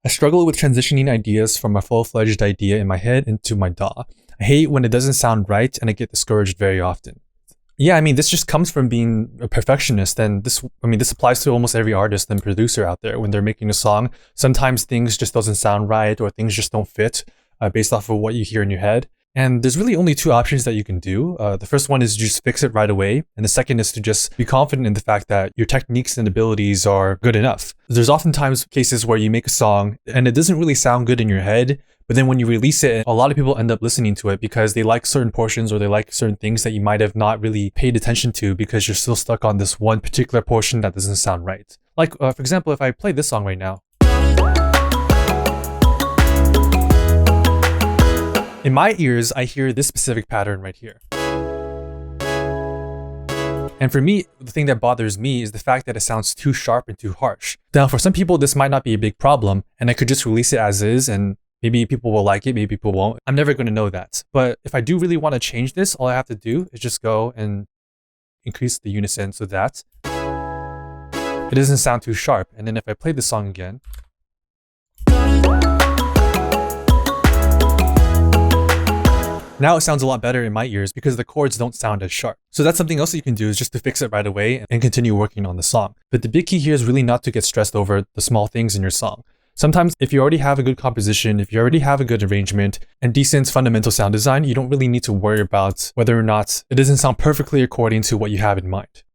I struggle with transitioning ideas from a full-fledged idea in my head into my DAW. I hate when it doesn't sound right and I get discouraged very often. Yeah, I mean, this just comes from being a perfectionist, and this applies to almost every artist and producer out there when they're making a song. Sometimes things just doesn't sound right, or things just don't fit based off of what you hear in your head. And there's really only two options that you can do. The first one is just fix it right away. And the second is to just be confident in the fact that your techniques and abilities are good enough. There's oftentimes cases where you make a song and it doesn't really sound good in your head, but then when you release it, a lot of people end up listening to it because they like certain portions or they like certain things that you might have not really paid attention to because you're still stuck on this one particular portion that doesn't sound right. Like, for example, if I play this song right now, in my ears, I hear this specific pattern right here. And for me, the thing that bothers me is the fact that it sounds too sharp and too harsh. Now, for some people, this might not be a big problem, and I could just release it as is, and maybe people will like it, maybe people won't. I'm never going to know that. But if I do really want to change this, all I have to do is just go and increase the unison so that it doesn't sound too sharp. And then if I play the song again, now it sounds a lot better in my ears because the chords don't sound as sharp. So that's something else that you can do, is just to fix it right away and continue working on the song. But the big key here is really not to get stressed over the small things in your song. Sometimes if you already have a good composition, if you already have a good arrangement and decent fundamental sound design, you don't really need to worry about whether or not it doesn't sound perfectly according to what you have in mind.